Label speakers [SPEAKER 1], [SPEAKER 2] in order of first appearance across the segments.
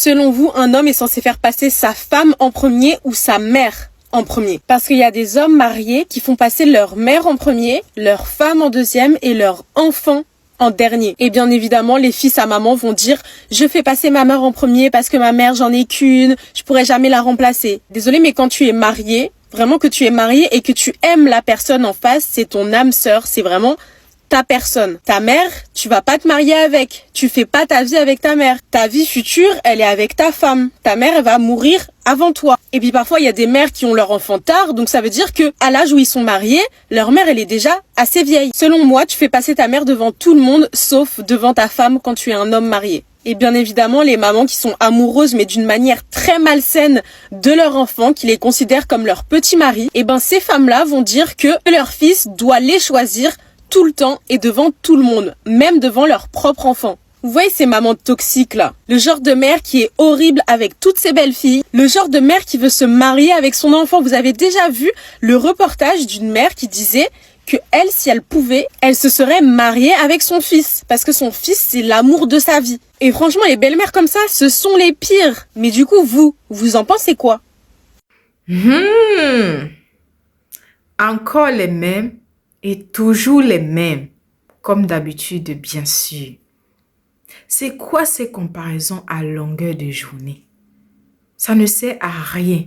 [SPEAKER 1] Selon vous, un homme est censé faire passer sa femme en premier ou sa mère en premier? Parce qu'il y a des hommes mariés qui font passer leur mère en premier, leur femme en deuxième et leur enfant en dernier. Et bien évidemment, les fils à maman vont dire « Je fais passer ma mère en premier parce que ma mère, j'en ai qu'une, je pourrais jamais la remplacer. » Désolé, mais quand tu es marié, vraiment que tu es marié et que tu aimes la personne en face, c'est ton âme sœur, c'est vraiment ta personne. Ta mère, tu vas pas te marier avec. Tu fais pas ta vie avec ta mère. Ta vie future, elle est avec ta femme. Ta mère, elle va mourir avant toi. Et puis parfois, il y a des mères qui ont leur enfant tard, donc ça veut dire que à l'âge où ils sont mariés, leur mère, elle est déjà assez vieille. Selon moi, tu fais passer ta mère devant tout le monde, sauf devant ta femme quand tu es un homme marié. Et bien évidemment, les mamans qui sont amoureuses, mais d'une manière très malsaine de leur enfant, qui les considèrent comme leur petit mari, et ben ces femmes-là vont dire que leur fils doit les choisir tout le temps et devant tout le monde, même devant leur propre enfant. Vous voyez ces mamans toxiques là? Le genre de mère qui est horrible avec toutes ses belles filles, le genre de mère qui veut se marier avec son enfant. Vous avez déjà vu le reportage d'une mère qui disait que elle, si elle pouvait, elle se serait mariée avec son fils. Parce que son fils, c'est l'amour de sa vie. Et franchement, les belles-mères comme ça, ce sont les pires. Mais du coup, vous en pensez quoi?
[SPEAKER 2] Encore les mêmes et toujours les mêmes. Comme d'habitude, bien sûr. C'est quoi ces comparaisons à longueur de journée? Ça ne sert à rien.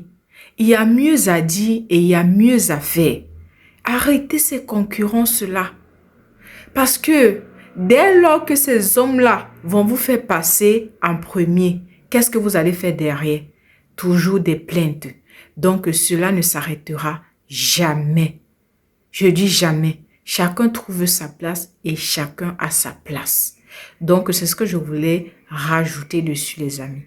[SPEAKER 2] Il y a mieux à dire et il y a mieux à faire. Arrêtez ces concurrences-là. Parce que dès lors que ces hommes-là vont vous faire passer en premier, qu'est-ce que vous allez faire derrière? Toujours des plaintes. Donc cela ne s'arrêtera jamais. Je dis jamais. Chacun trouve sa place et chacun a sa place. Donc c'est ce que je voulais rajouter dessus, les amis.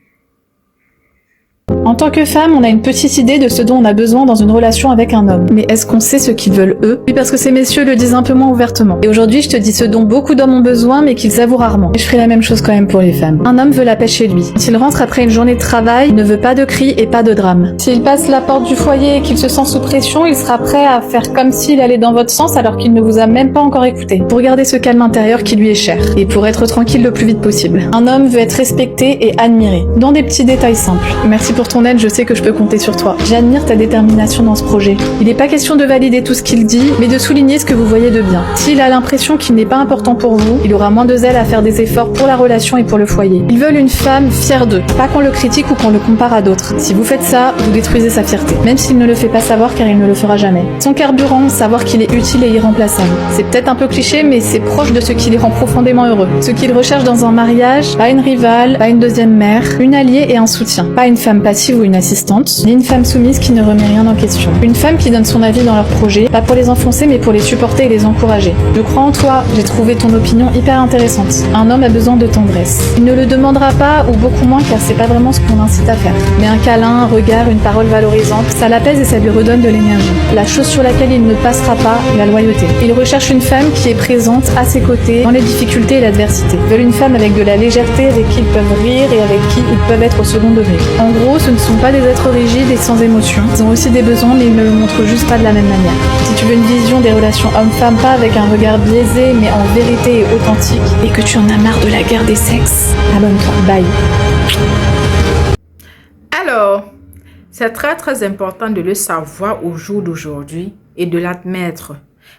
[SPEAKER 3] En tant que femme, on a une petite idée de ce dont on a besoin dans une relation avec un homme. Mais est-ce qu'on sait ce qu'ils veulent eux? Oui, parce que ces messieurs le disent un peu moins ouvertement. Et aujourd'hui, je te dis ce dont beaucoup d'hommes ont besoin, mais qu'ils avouent rarement. Et je ferai la même chose quand même pour les femmes. Un homme veut la paix chez lui. S'il rentre après une journée de travail, il ne veut pas de cris et pas de drame. S'il passe la porte du foyer et qu'il se sent sous pression, il sera prêt à faire comme s'il allait dans votre sens alors qu'il ne vous a même pas encore écouté. Pour garder ce calme intérieur qui lui est cher. Et pour être tranquille le plus vite possible. Un homme veut être respecté et admiré. Dans des petits détails simples. Merci pour ton aide, je sais que je peux compter sur toi. J'admire ta détermination dans ce projet. Il n'est pas question de valider tout ce qu'il dit, mais de souligner ce que vous voyez de bien. S'il a l'impression qu'il n'est pas important pour vous, il aura moins de zèle à faire des efforts pour la relation et pour le foyer. Ils veulent une femme fière d'eux, pas qu'on le critique ou qu'on le compare à d'autres. Si vous faites ça, vous détruisez sa fierté. Même s'il ne le fait pas savoir car il ne le fera jamais. Son carburant, savoir qu'il est utile et irremplaçable. C'est peut-être un peu cliché, mais c'est proche de ce qui les rend profondément heureux. Ce qu'ils recherchent dans un mariage, pas une rivale, pas une deuxième mère, une alliée et un soutien. Pas une femme passive ou une assistante, ni une femme soumise qui ne remet rien en question. Une femme qui donne son avis dans leur projet, pas pour les enfoncer mais pour les supporter et les encourager. Je crois en toi, j'ai trouvé ton opinion hyper intéressante. Un homme a besoin de tendresse. Il ne le demandera pas ou beaucoup moins car c'est pas vraiment ce qu'on l'incite à faire. Mais un câlin, un regard, une parole valorisante, ça l'apaise et ça lui redonne de l'énergie. La chose sur laquelle il ne passera pas, la loyauté. Il recherche une femme qui est présente à ses côtés dans les difficultés et l'adversité. Ils veulent une femme avec de la légèreté, avec qui ils peuvent rire et avec qui ils peuvent être au second degré. En gros, ce ne sont pas des êtres rigides et sans émotion. Ils ont aussi des besoins, mais ils ne le montrent juste pas de la même manière. Si tu veux une vision des relations homme-femme, pas avec un regard biaisé, mais en vérité et authentique, et que tu en as marre de la guerre des sexes, abonne-toi. Bye.
[SPEAKER 2] Alors, c'est très très important de le savoir au jour d'aujourd'hui et de l'admettre.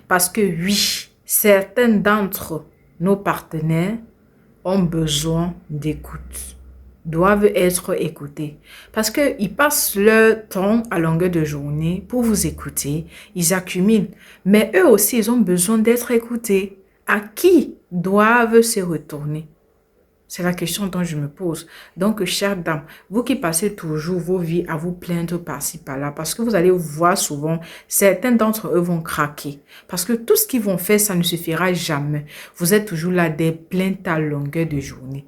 [SPEAKER 2] Parce que oui, certains d'entre nos partenaires ont besoin d'écoute, doivent être écoutés. Parce qu'ils passent leur temps à longueur de journée pour vous écouter, ils accumulent. Mais eux aussi, ils ont besoin d'être écoutés. À qui doivent se retourner? C'est la question dont je me pose. Donc, chères dames, vous qui passez toujours vos vies à vous plaindre par-ci, par-là, parce que vous allez voir souvent, certains d'entre eux vont craquer. Parce que tout ce qu'ils vont faire, ça ne suffira jamais. Vous êtes toujours là des plaintes à longueur de journée.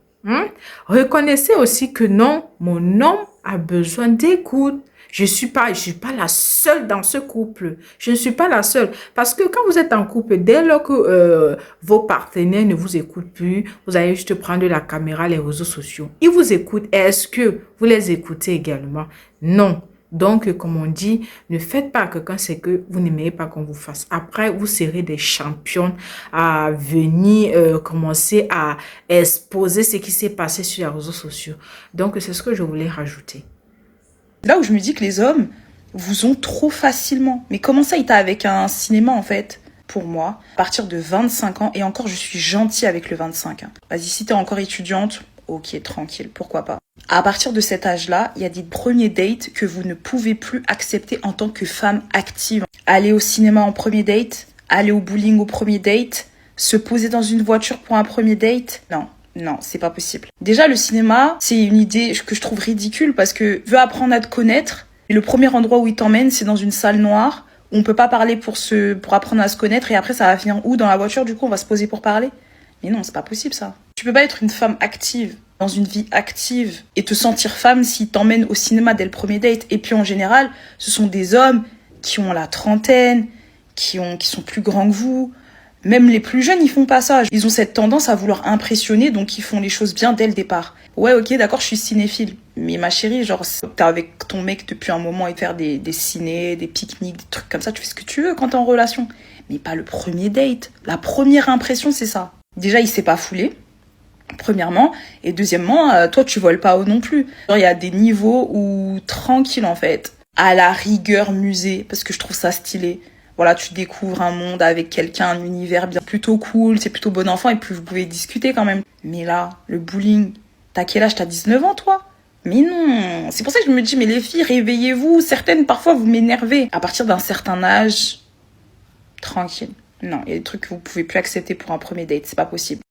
[SPEAKER 2] Reconnaissez aussi que non, mon homme a besoin d'écoute. Je ne suis pas la seule dans ce couple. Je ne suis pas la seule. Parce que quand vous êtes en couple, dès lors que vos partenaires ne vous écoutent plus, vous allez juste prendre la caméra, les réseaux sociaux. Ils vous écoutent. Est-ce que vous les écoutez également? Non. Donc, comme on dit, ne faites pas à quelqu'un ce que vous n'aimez pas qu'on vous fasse. Après, vous serez des championnes à venir commencer à exposer ce qui s'est passé sur les réseaux sociaux. Donc, c'est ce que je voulais rajouter.
[SPEAKER 4] Là où je me dis que les hommes vous ont trop facilement. Mais comment ça, il t'a avec un cinéma, en fait? Pour moi, à partir de 25 ans, et encore, je suis gentille avec le 25. Vas-y, si t'es encore étudiante, ok, tranquille, pourquoi pas. À partir de cet âge-là, il y a des premiers dates que vous ne pouvez plus accepter en tant que femme active. Aller au cinéma en premier date, aller au bowling au premier date, se poser dans une voiture pour un premier date. Non, c'est pas possible. Déjà, le cinéma, c'est une idée que je trouve ridicule parce que veut apprendre à te connaître, et le premier endroit où il t'emmène, c'est dans une salle noire où on peut pas parler pour apprendre à se connaître et après ça va finir où? Dans la voiture, du coup, on va se poser pour parler? Mais non, c'est pas possible ça. Tu peux pas être une femme active dans une vie active et te sentir femme s'ils t'emmènent au cinéma dès le premier date. Et puis en général, ce sont des hommes qui ont la trentaine, qui sont plus grands que vous. Même les plus jeunes, ils font pas ça. Ils ont cette tendance à vouloir impressionner, donc ils font les choses bien dès le départ. Ouais, ok, d'accord, je suis cinéphile. Mais ma chérie, genre, t'es avec ton mec depuis un moment et faire des cinés, des pique-niques, des trucs comme ça, tu fais ce que tu veux quand t'es en relation. Mais pas le premier date. La première impression, c'est ça. Déjà, il s'est pas foulé, premièrement. Et deuxièmement, toi, tu voles pas haut non plus. Genre, il y a des niveaux où, tranquille, en fait, à la rigueur musée, parce que je trouve ça stylé. Voilà, tu découvres un monde avec quelqu'un, un univers bien plutôt cool, c'est plutôt bon enfant, et puis vous pouvez discuter quand même. Mais là, le bowling, t'as quel âge? T'as 19 ans, toi? Mais non, c'est pour ça que je me dis, mais les filles, réveillez-vous. Certaines, parfois, vous m'énervez. À partir d'un certain âge, tranquille. Non, il y a des trucs que vous pouvez plus accepter pour un premier date, c'est pas possible.